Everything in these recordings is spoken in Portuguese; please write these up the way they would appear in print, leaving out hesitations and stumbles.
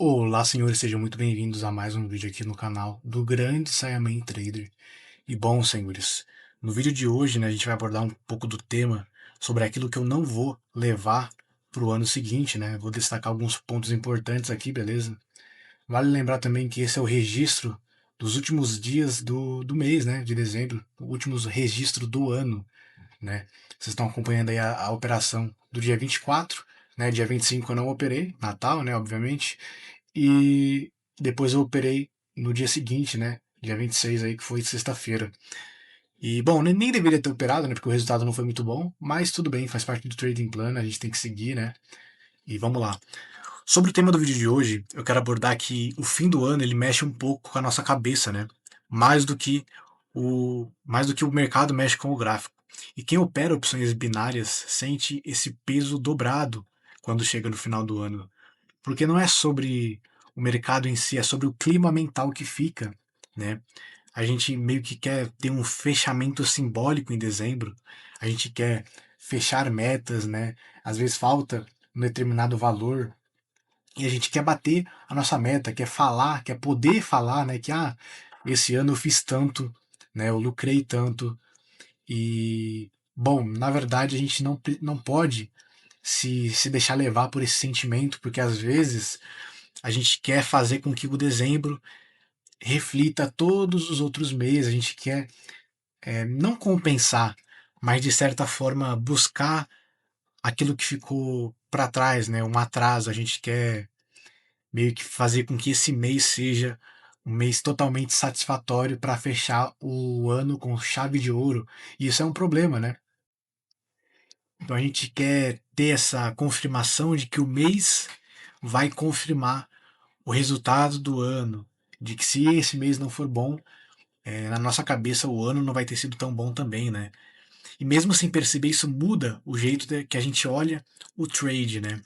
Olá, senhores, sejam muito bem-vindos a mais um vídeo aqui no canal do Grande Saiyaman Trader. E bom, senhores, no vídeo de hoje, né, a gente vai abordar um pouco do tema sobre aquilo que eu não vou levar para o ano seguinte, né? Vou destacar alguns pontos importantes aqui, beleza? Vale lembrar também que esse é o registro dos últimos dias do mês, né, de dezembro, o último registro do ano, né? Vocês estão acompanhando aí a operação do dia 24, né? Dia 25 eu não operei, Natal, né, obviamente. E depois eu operei no dia seguinte, né? Dia 26 aí, que foi sexta-feira. E, bom, nem deveria ter operado, né? Porque o resultado não foi muito bom, mas tudo bem, faz parte do trading plan, a gente tem que seguir, né? E vamos lá. Sobre o tema do vídeo de hoje, eu quero abordar que o fim do ano ele mexe um pouco com a nossa cabeça, né? Mais do que o mercado mexe com o gráfico. E quem opera opções binárias sente esse peso dobrado quando chega no final do ano, porque não é sobre o mercado em si, é sobre o clima mental que fica, né? A gente meio que quer ter um fechamento simbólico em dezembro, a gente quer fechar metas, né? Às vezes falta um determinado valor e a gente quer bater a nossa meta, quer falar, quer poder falar, né? Que esse ano eu fiz tanto, né? Eu lucrei tanto e bom, na verdade a gente não pode se deixar levar por esse sentimento, porque às vezes a gente quer fazer com que o dezembro reflita todos os outros meses, a gente quer não compensar, mas de certa forma buscar aquilo que ficou para trás, né? Um atraso, a gente quer meio que fazer com que esse mês seja um mês totalmente satisfatório para fechar o ano com chave de ouro. E isso é um problema, né? Então a gente quer ter essa confirmação de que o mês vai confirmar o resultado do ano, de que se esse mês não for bom, na nossa cabeça o ano não vai ter sido tão bom também, né? E mesmo sem perceber, isso muda o jeito que a gente olha o trade, né?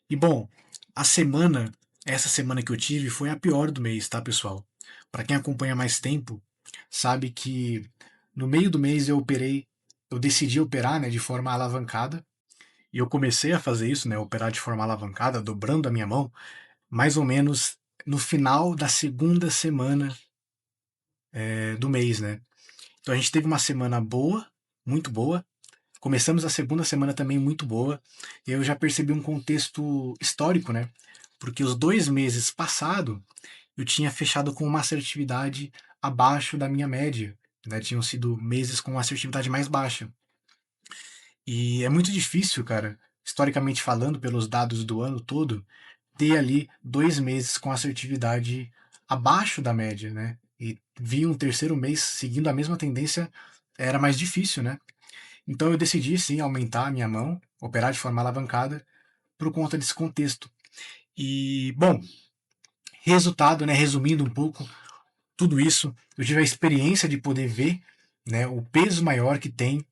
E bom, a semana, essa semana que eu tive foi a pior do mês, tá, pessoal? Para quem acompanha mais tempo, sabe que no meio do mês eu decidi operar, né, de forma alavancada, e eu comecei a fazer isso, né, operar de forma alavancada, dobrando a minha mão, mais ou menos no final da segunda semana do mês, né? Então a gente teve uma semana boa, muito boa. Começamos a segunda semana também muito boa. E eu já percebi um contexto histórico, né? Porque os 2 meses passados eu tinha fechado com uma assertividade abaixo da minha média, né? Tinham sido meses com uma assertividade mais baixa. E é muito difícil, cara, historicamente falando, pelos dados do ano todo, ter ali 2 meses com assertividade abaixo da média, né? E vir um terceiro mês seguindo a mesma tendência era mais difícil, né? Então eu decidi sim aumentar a minha mão, operar de forma alavancada, por conta desse contexto. E, bom, resultado, né, resumindo um pouco tudo isso, eu tive a experiência de poder ver, né, o peso maior que tem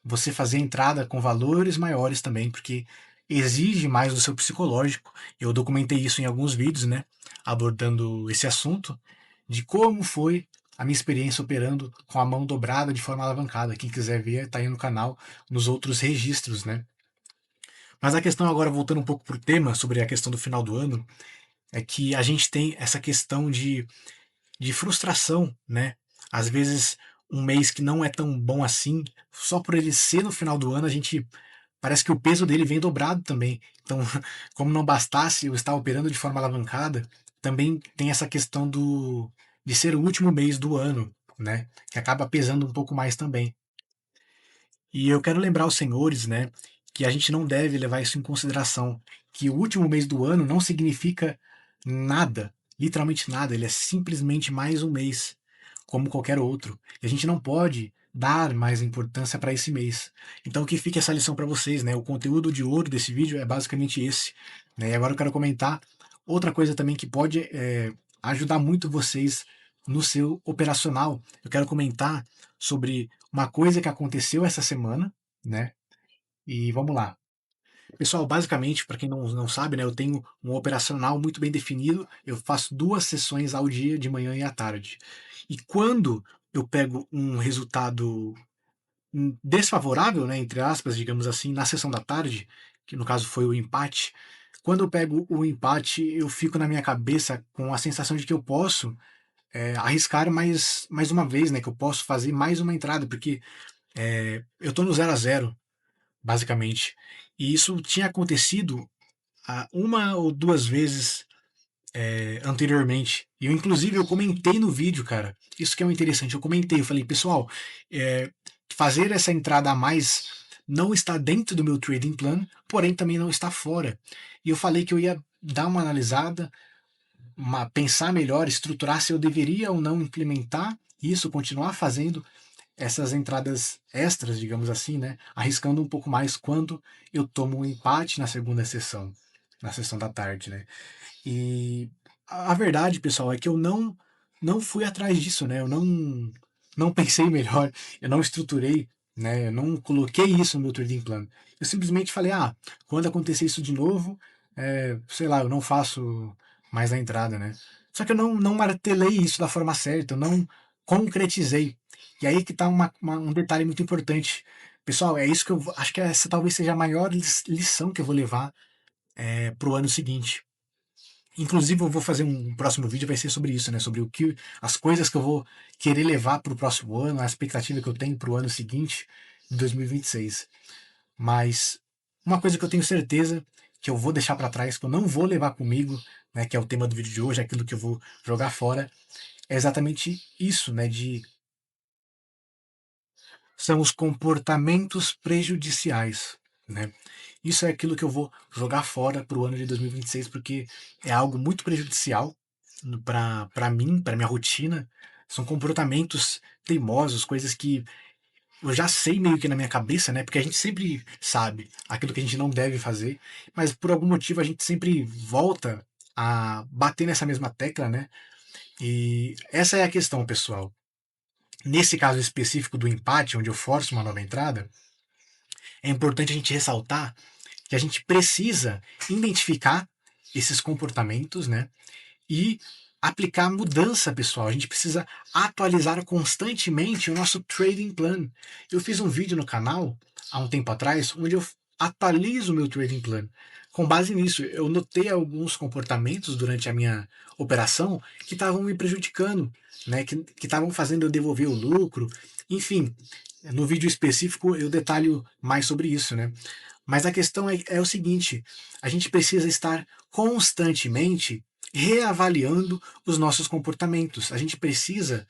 você fazer entrada com valores maiores também, porque exige mais do seu psicológico. Eu documentei isso em alguns vídeos, né, abordando esse assunto, de como foi a minha experiência operando com a mão dobrada de forma alavancada. Quem quiser ver, tá aí no canal, nos outros registros, né. Mas a questão agora, voltando um pouco para o tema, sobre a questão do final do ano, é que a gente tem essa questão de frustração, né? Às vezes, um mês que não é tão bom assim, só por ele ser no final do ano, a gente parece que o peso dele vem dobrado também. Então, como não bastasse eu estar operando de forma alavancada, também tem essa questão de ser o último mês do ano, né? Que acaba pesando um pouco mais também. E eu quero lembrar os senhores, né, que a gente não deve levar isso em consideração, que o último mês do ano não significa nada, literalmente nada, ele é simplesmente mais um mês, como qualquer outro. E a gente não pode dar mais importância para esse mês. Então que fique essa lição para vocês, né? O conteúdo de ouro desse vídeo é basicamente esse, né? E agora eu quero comentar outra coisa também que pode ajudar muito vocês no seu operacional. Eu quero comentar sobre uma coisa que aconteceu essa semana, né? E vamos lá. Pessoal, basicamente, para quem não sabe, né, eu tenho um operacional muito bem definido. Eu faço 2 sessões ao dia, de manhã e à tarde. E quando eu pego um resultado desfavorável, né, entre aspas, digamos assim, na sessão da tarde, que no caso foi o empate, quando eu pego o empate, eu fico na minha cabeça com a sensação de que eu posso arriscar mais uma vez, né? Que eu posso fazer mais uma entrada, porque eu tô no 0-0 basicamente. E isso tinha acontecido uma ou duas vezes anteriormente. E eu, inclusive, eu comentei no vídeo, cara. Isso que é o interessante. Eu comentei, eu falei, pessoal, é, fazer essa entrada a mais não está dentro do meu trading plan, porém também não está fora. E eu falei que eu ia dar uma analisada, pensar melhor, estruturar se eu deveria ou não implementar isso, continuar fazendo essas entradas extras, digamos assim, né? Arriscando um pouco mais quando eu tomo um empate na segunda sessão, na sessão da tarde, né? E a verdade, pessoal, é que eu não fui atrás disso, né? Eu não pensei melhor, eu não estruturei, né? Eu não coloquei isso no meu trading plan. Eu simplesmente falei, quando acontecer isso de novo, sei lá, eu não faço mais a entrada, né? Só que eu não martelei isso da forma certa, eu não concretizei. E aí que tá um detalhe muito importante. Pessoal, é isso que acho que essa talvez seja a maior lição que eu vou levar para o ano seguinte. Inclusive, eu vou fazer um próximo vídeo, vai ser sobre isso, né? Sobre as coisas que eu vou querer levar para o próximo ano, a expectativa que eu tenho para o ano seguinte, 2026. Mas uma coisa que eu tenho certeza que eu vou deixar para trás, que eu não vou levar comigo, né? Que é o tema do vídeo de hoje, aquilo que eu vou jogar fora, é exatamente isso, né? São os comportamentos prejudiciais, né? Isso é aquilo que eu vou jogar fora para o ano de 2026, porque é algo muito prejudicial para mim, para minha rotina. São comportamentos teimosos, coisas que eu já sei meio que na minha cabeça, né? Porque a gente sempre sabe aquilo que a gente não deve fazer, mas por algum motivo a gente sempre volta a bater nessa mesma tecla, né? E essa é a questão, pessoal. Nesse caso específico do empate, onde eu forço uma nova entrada, é importante a gente ressaltar que a gente precisa identificar esses comportamentos, né? E aplicar mudança, pessoal. A gente precisa atualizar constantemente o nosso trading plan. Eu fiz um vídeo no canal há um tempo atrás onde eu atualizo o meu trading plan. Com base nisso, eu notei alguns comportamentos durante a minha operação que estavam me prejudicando, né? Que estavam fazendo eu devolver o lucro. Enfim, no vídeo específico eu detalho mais sobre isso, né? Mas a questão é o seguinte: a gente precisa estar constantemente reavaliando os nossos comportamentos. A gente precisa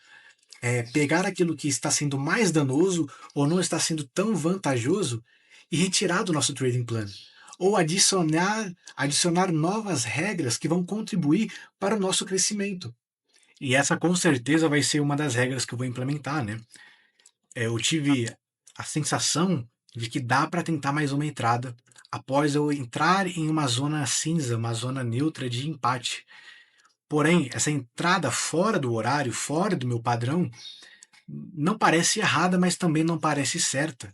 pegar aquilo que está sendo mais danoso ou não está sendo tão vantajoso e retirar do nosso trading plan. Ou adicionar novas regras que vão contribuir para o nosso crescimento. E essa com certeza vai ser uma das regras que eu vou implementar, né? Eu tive a sensação de que dá para tentar mais uma entrada após eu entrar em uma zona cinza, uma zona neutra de empate. Porém, essa entrada fora do horário, fora do meu padrão, não parece errada, mas também não parece certa.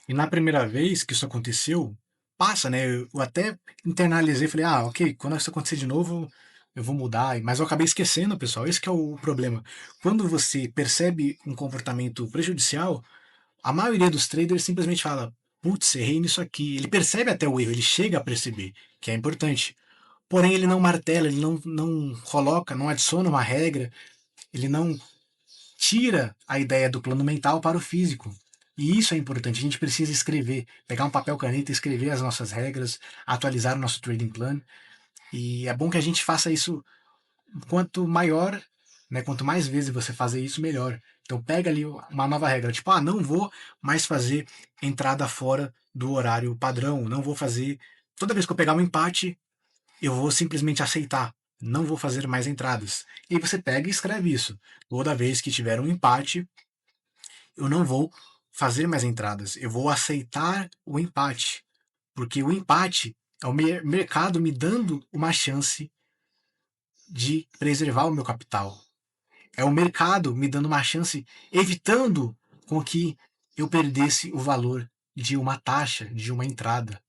E na primeira vez que isso aconteceu, passa, né? Eu até internalizei, falei, ok, quando isso acontecer de novo, eu vou mudar. Mas eu acabei esquecendo, pessoal. Esse que é o problema. Quando você percebe um comportamento prejudicial, a maioria dos traders simplesmente fala, putz, errei nisso aqui. Ele percebe até o erro, ele chega a perceber, que é importante. Porém, ele não martela, ele não coloca, não adiciona uma regra, ele não tira a ideia do plano mental para o físico. E isso é importante. A gente precisa escrever, pegar um papel caneta, escrever as nossas regras, atualizar o nosso trading plan. E é bom que a gente faça isso quanto maior, né, quanto mais vezes você fazer isso, melhor. Então pega ali uma nova regra, tipo, não vou mais fazer entrada fora do horário padrão, não vou fazer. Toda vez que eu pegar um empate, eu vou simplesmente aceitar. Não vou fazer mais entradas. E aí você pega e escreve isso. Toda vez que tiver um empate, eu não vou fazer mais entradas. Eu vou aceitar o empate. Porque o empate é o mercado me dando uma chance de preservar o meu capital. É o mercado me dando uma chance, evitando com que eu perdesse o valor de uma taxa, de uma entrada.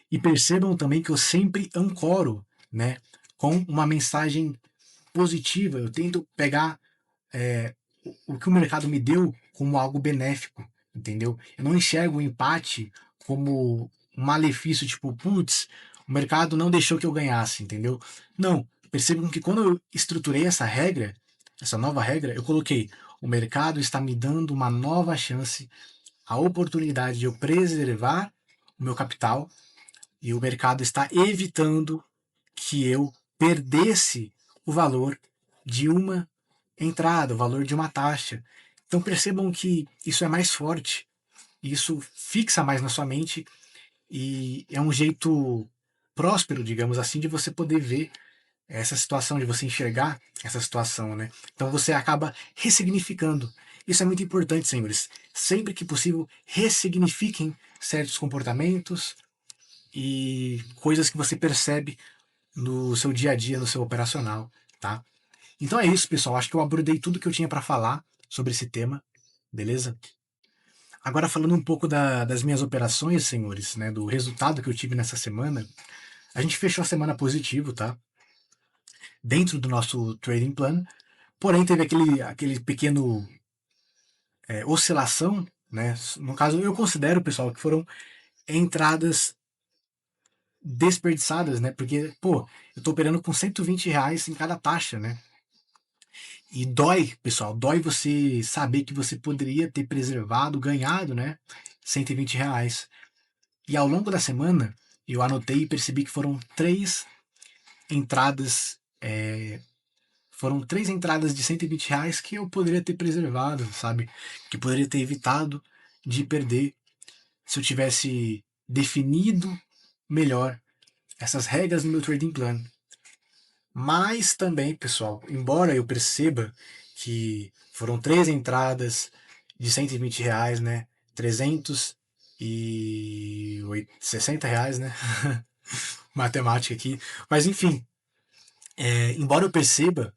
E percebam também que eu sempre ancoro, né, com uma mensagem positiva. Eu tento pegar o que o mercado me deu como algo benéfico, entendeu? Eu não enxergo o empate como um malefício, tipo, putz, o mercado não deixou que eu ganhasse, entendeu? Não, percebam que quando eu estruturei essa regra, essa nova regra, eu coloquei: o mercado está me dando uma nova chance, a oportunidade de eu preservar o meu capital, e o mercado está evitando que eu perdesse o valor de uma entrada, o valor de uma taxa. Então percebam que isso é mais forte, isso fixa mais na sua mente e é um jeito próspero, digamos assim, de você poder ver essa situação, de você enxergar essa situação, né? Então você acaba ressignificando. Isso é muito importante, senhores. Sempre que possível, ressignifiquem certos comportamentos e coisas que você percebe no seu dia a dia, no seu operacional, tá? Então é isso, pessoal. Acho que eu abordei tudo que eu tinha para falar sobre esse tema, beleza? Agora falando um pouco das minhas operações, senhores, né, do resultado que eu tive nessa semana, a gente fechou a semana positivo, tá? Dentro do nosso trading plan, porém teve aquele pequeno oscilação, né? No caso, eu considero, pessoal, que foram entradas desperdiçadas, né? Porque, pô, eu tô operando com R$ 120 em cada taxa, né? E dói, pessoal, dói você saber que você poderia ter preservado, ganhado, né? R$ 120. E ao longo da semana, eu anotei e percebi que entradas. Foram três entradas de R$ 120 que eu poderia ter preservado, sabe? Que poderia ter evitado de perder se eu tivesse definido melhor essas regras no meu trading plan. Mas também, pessoal, embora eu perceba que foram três entradas de R$ 120, né? 360 reais, né? Matemática aqui. Mas enfim, embora eu perceba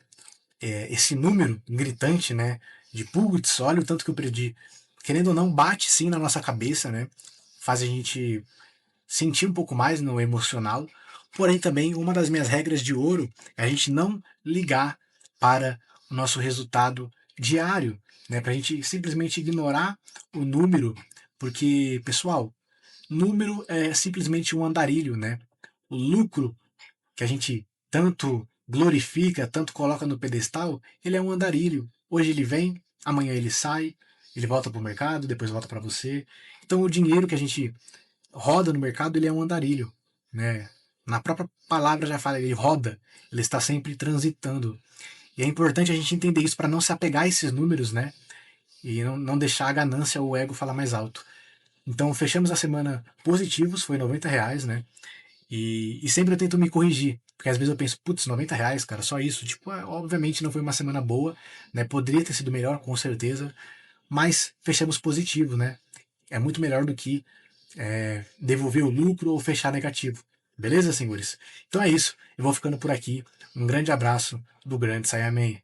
esse número gritante, né? De putz, olha o tanto que eu perdi. Querendo ou não, bate sim na nossa cabeça, né? Faz a gente sentir um pouco mais no emocional. Porém, também uma das minhas regras de ouro é a gente não ligar para o nosso resultado diário, né? Para a gente simplesmente ignorar o número, porque, pessoal, número é simplesmente um andarilho, né? O lucro que a gente tanto glorifica, tanto coloca no pedestal, ele é um andarilho. Hoje ele vem, amanhã ele sai, ele volta para o mercado, depois volta para você. Então o dinheiro que a gente roda no mercado, ele é um andarilho, né? Na própria palavra já fala, ele roda, ele está sempre transitando. E é importante a gente entender isso para não se apegar a esses números, né? E não deixar a ganância ou o ego falar mais alto. Então fechamos a semana positivos, foi R$ 90, né? E sempre eu tento me corrigir, porque às vezes eu penso, putz, R$ 90, cara, só isso. Tipo, obviamente não foi uma semana boa, né? Poderia ter sido melhor, com certeza, mas fechamos positivo, né? É muito melhor do que devolver o lucro ou fechar negativo. Beleza, senhores? Então é isso. Eu vou ficando por aqui. Um grande abraço do grande Saiyaman.